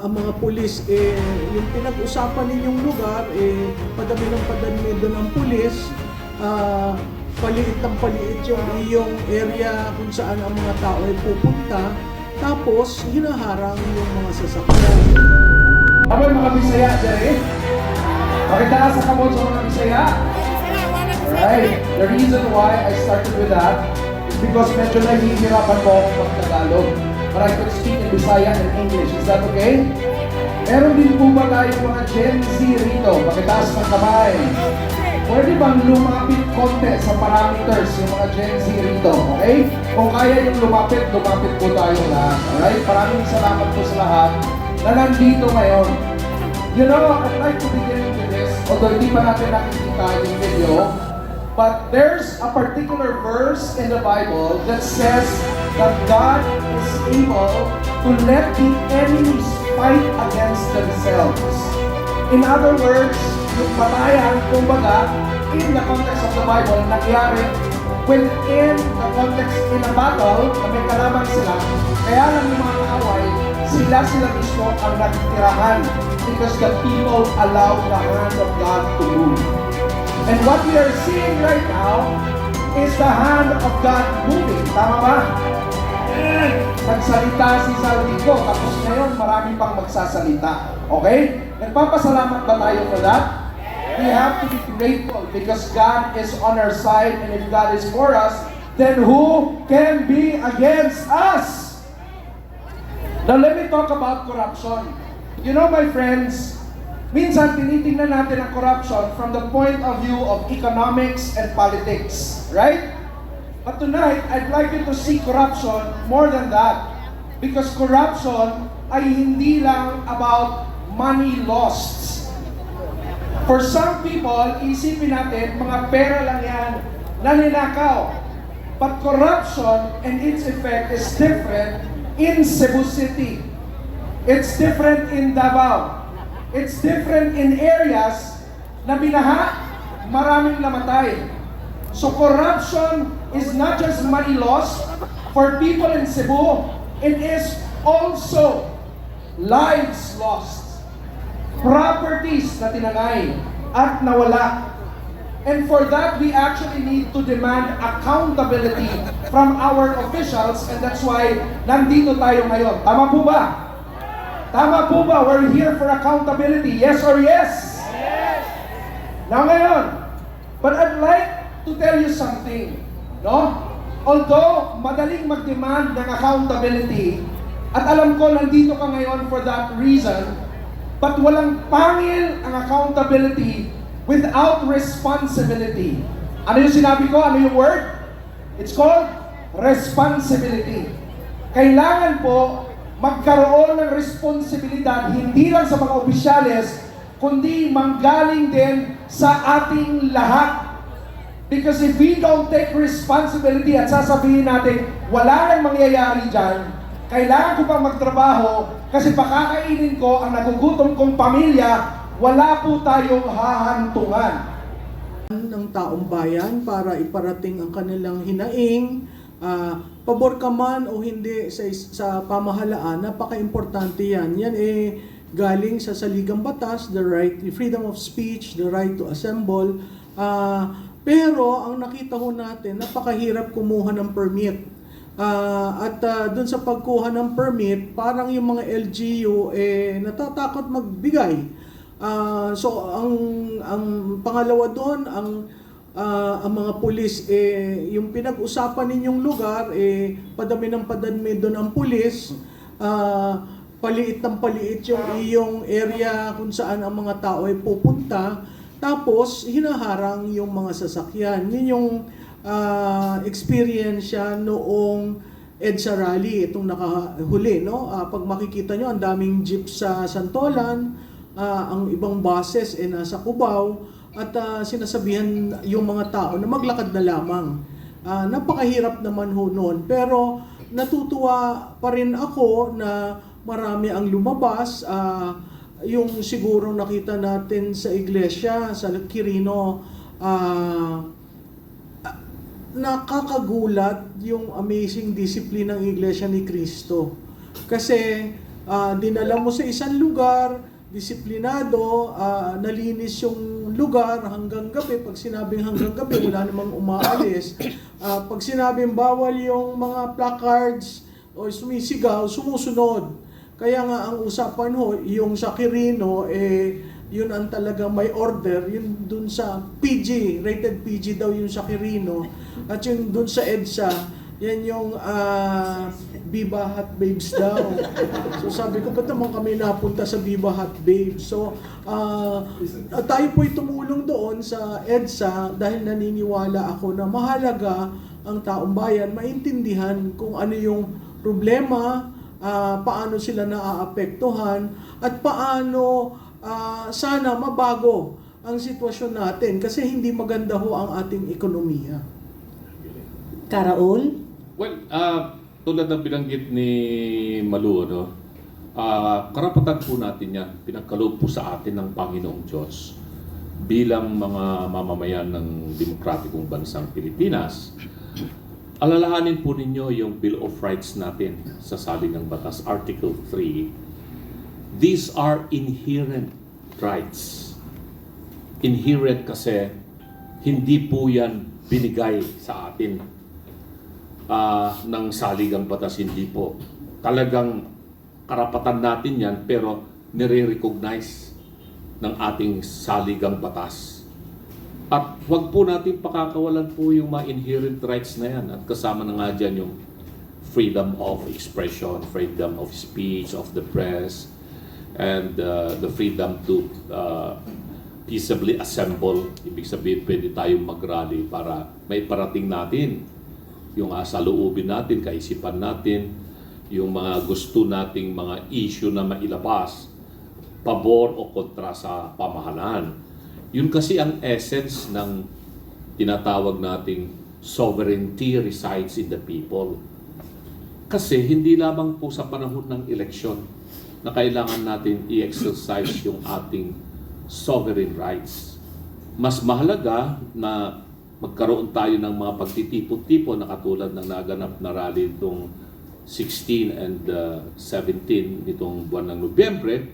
ang mga pulis, yung pinag-usapan ninyong lugar, padami ng padami doon ang pulis, paliit ng paliit yung iyong area kung saan ang mga tao ay pupunta, tapos hinaharang yung mga sasakyan. Ako yung mga Bisaya, Jerry. Makita sa kamot sa mga Bisaya. Alright, the reason why I started with that is because medyo nahihirapan ko mag-Tagalog. But I could speak in Bisaya and English. Is that okay? Meron din po ba tayong mga Gen Z rito? Pakitaas ng kamay. Pwede bang lumapit konti sa parameters yung mga Gen Z rito? Okay? Kung kaya yung lumapit po tayo lahat. Alright? Maraming salamat po sa lahat na nandito ngayon. You know, I'd like to begin with this, although hindi pa natin nakikita yung video, but there's a particular verse in the Bible that says that God is able to let the enemies fight against themselves. In other words, yung batayan, kumbaga, in the context of the Bible, nangyari within the context in a battle, na may kalaban sila, kaya lang yung mga kaaway, sila mismo ang nagtirahan because the people allow the hand of God to move. And what we are seeing right now is the hand of God moving. Tama ba? Nagsalita si Saldico, tapos ngayon marami pang magsasalita. Okay? Nagpapasalamat ba tayo for that? We have to be grateful because God is on our side, and if God is for us, then who can be against us? Now let me talk about corruption. You know, my friends, minsan tinitingnan natin ang corruption from the point of view of economics and politics, right? But tonight, I'd like you to see corruption more than that. Because corruption ay hindi lang about money lost. For some people, isipin natin, mga pera lang yan na ninakaw. But corruption and its effect is different in Cebu City. It's different in Davao. It's different in areas na binaha, maraming namatay. So corruption is not just money lost for people in Cebu, it is also lives lost, properties na tinangay at nawala. And for that, we actually need to demand accountability from our officials, and that's why nandito tayo ngayon. Tama po ba? Tama po ba? We're here for accountability. Yes or yes? Yes! Now ngayon, but I'd like to tell you something. No? Although madaling mag-demand ng accountability, at alam ko nandito ka ngayon for that reason, but walang pangil ang accountability without responsibility. Ano yung sinabi ko? Ano yung word? It's called responsibility. Kailangan po magkaroon ng responsibilidad hindi lang sa mga opisyales, kundi manggaling din sa ating lahat. Because if we don't take responsibility at sasabihin natin, wala nang mangyayari dyan, kailangan ko pang magtrabaho kasi pakakainin ko ang nagugutom kong pamilya, wala po tayong hahantungan Ng taong bayan para iparating ang kanilang hinaing, pabor ka man o hindi sa pamahalaan, napaka-importante yan. Yan galing sa saligang batas, the right, the freedom of speech, the right to assemble. Pero ang nakita ho natin, napakahirap kumuha ng permit. At dun sa pagkuha ng permit, parang yung mga LGU natatakot magbigay. So ang pangalawa doon, ang mga pulis, yung pinag-usapan ninyong lugar, padami ng padami doon ang pulis, paliit ng paliit yung iyong area kung saan ang mga tao ay pupunta, tapos hinaharang yung mga sasakyan. Yun yung experience siya noong EDSA rally, itong nakahuli, no? Pag makikita nyo, ang daming jeep sa Santolan, ang ibang buses nasa Cubao, at sinasabihan yung mga tao na maglakad na lamang. Napakahirap naman ho noon, pero natutuwa pa rin ako na marami ang lumabas. Yung siguro nakita natin sa iglesia, sa Quirino, nakakagulat yung amazing discipline ng Iglesia ni Cristo. Kasi dinala mo sa isang lugar, disiplinado, nalinis yung lugar hanggang gabi. Pag sinabing hanggang gabi, wala namang umaalis. Pag sinabing bawal yung mga placards o sumisigaw, sumusunod. Kaya nga ang usapan ho, yung sa Quirino, yun ang talagang may order, yun dun sa PG, rated PG daw yung sa Quirino. At yung dun sa EDSA, yan yung Viva Hot Babes daw. So sabi ko, ba't naman kami napunta sa Viva Hot Babes? So tayo po'y tumulong doon sa EDSA dahil naniniwala ako na mahalaga ang taong bayan maintindihan kung ano yung problema, paano sila naaapektuhan, at paano sana mabago ang sitwasyon natin kasi hindi maganda ho ang ating ekonomiya. Karaol? Well, tulad ng binanggit ni Malu, karapatan po natin yan. Pinagkaloob po sa atin ng Panginoong Diyos bilang mga mamamayan ng demokratikong bansang Pilipinas. Alalahanin po ninyo yung Bill of Rights natin sa Saligang Batas, Article 3. These are inherent rights. Inherent kasi hindi po yan binigay sa atin ng Saligang Batas, hindi po. Talagang karapatan natin yan pero nire-recognize ng ating Saligang Batas. At huwag po natin pakakawalan po yung mga inherent rights na yan. At kasama na nga dyan yung freedom of expression, freedom of speech, of the press, and the freedom to peaceably assemble. Ibig sabihin, pwede tayong mag-rally para may parating natin yung saloobin natin, kaisipan natin, yung mga gusto nating mga issue na mailabas, pabor o kontra sa pamahalaan. Yun kasi ang essence ng tinatawag nating sovereignty resides in the people. Kasi hindi lamang po sa panahon ng eleksyon na kailangan natin i-exercise yung ating sovereign rights. Mas mahalaga na magkaroon tayo ng mga pagtitipon-tipon na katulad ng naganap na rally itong 16 and 17 nitong buwan ng Nobyembre,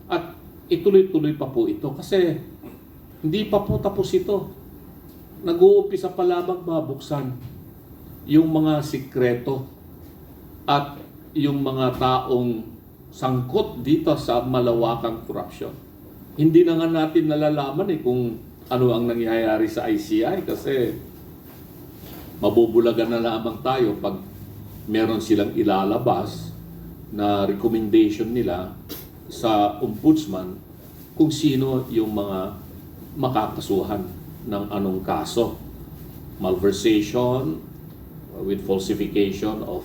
at ituloy-tuloy pa po ito kasi hindi pa po tapos ito. Nag-uumpisa pa lamang mabuksan yung mga sikreto at yung mga taong sangkot dito sa malawakang korupsyon. Hindi na nga natin nalalaman kung ano ang nangyayari sa ICI kasi mabubulagan na lamang tayo pag meron silang ilalabas na recommendation nila sa ombudsman kung sino yung mga makakasuhan ng anong kaso. Malversation with falsification of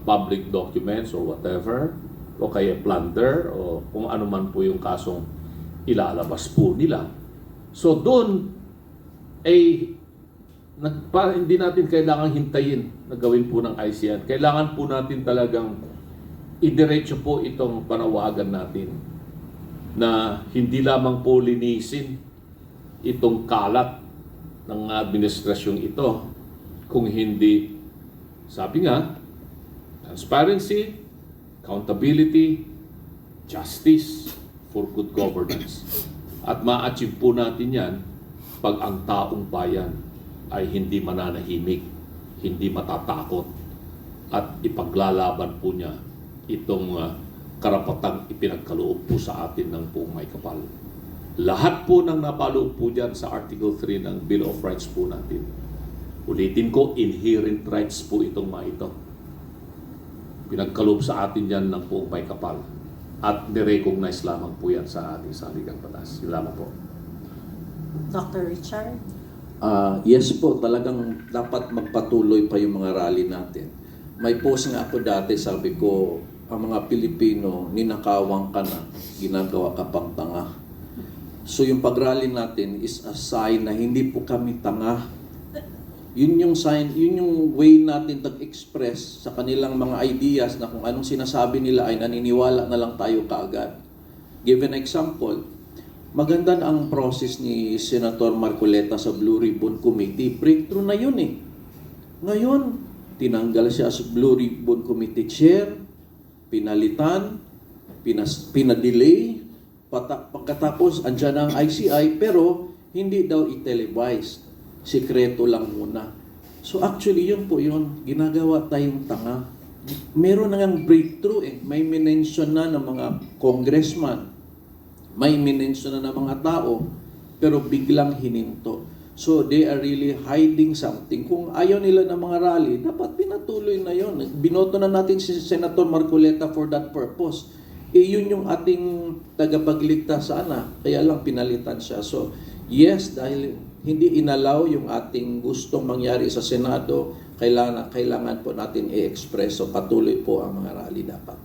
public documents or whatever, o kaya plunder o kung ano man po yung kasong ilalabas po nila. So doon hindi natin kailangan hintayin na gawin po ng ICN. Kailangan po natin talagang idiretso po itong panawagan natin na hindi lamang po linisin itong kalat ng administrasyong ito, kung hindi, sabi nga, transparency, accountability, justice for good governance. At ma-achieve po natin yan pag ang taong bayan ay hindi mananahimik, hindi matatakot, at ipaglalaban po niya itong karapatang ipinagkaloob po sa atin ng buong may kapal. Lahat po ng napaloob po dyan sa Article 3 ng Bill of Rights po natin. Ulitin ko, inherent rights po itong mga ito. Pinagkaloob sa atin yan ng buong may kapal. At nirecognize lamang po yan sa ating Saligang Batas. Yun lamang po. Dr. Richard? Yes po, talagang dapat magpatuloy pa yung mga rally natin. May post nga ako dati, sabi ko, ang mga Pilipino, ninakawang ka na, ginagawa ka pang tanga. So yung pag-rally natin is a sign na hindi po kami tanga. Yun yung sign, yun yung way natin tag-express sa kanilang mga ideas na kung anong sinasabi nila ay naniniwala na lang tayo kaagad. Give an example, maganda na ang process ni Senator Marcoleta sa Blue Ribbon Committee. Breakthrough na yun eh. Ngayon, tinanggal siya sa Blue Ribbon Committee Chair, pinalitan, pinadelay, pagkatapos andyan ang ICI, pero hindi daw i-televise. Sikreto lang muna. So actually, yun po yun. Ginagawa tayong tanga. Meron na ngang breakthrough eh. May minention na ng mga congressman. May minention na ng mga tao. Pero biglang hininto. So they are really hiding something. Kung ayaw nila ng mga rally, dapat pinatuloy na yun. Binoto na natin si Senator Marcoleta for that purpose. Yun yung ating tagapagligtas sana. Kaya lang pinalitan siya. So yes, dahil hindi inalaw yung ating gustong mangyari sa Senado, kailangan po natin i-express. So patuloy po ang mga rally dapat.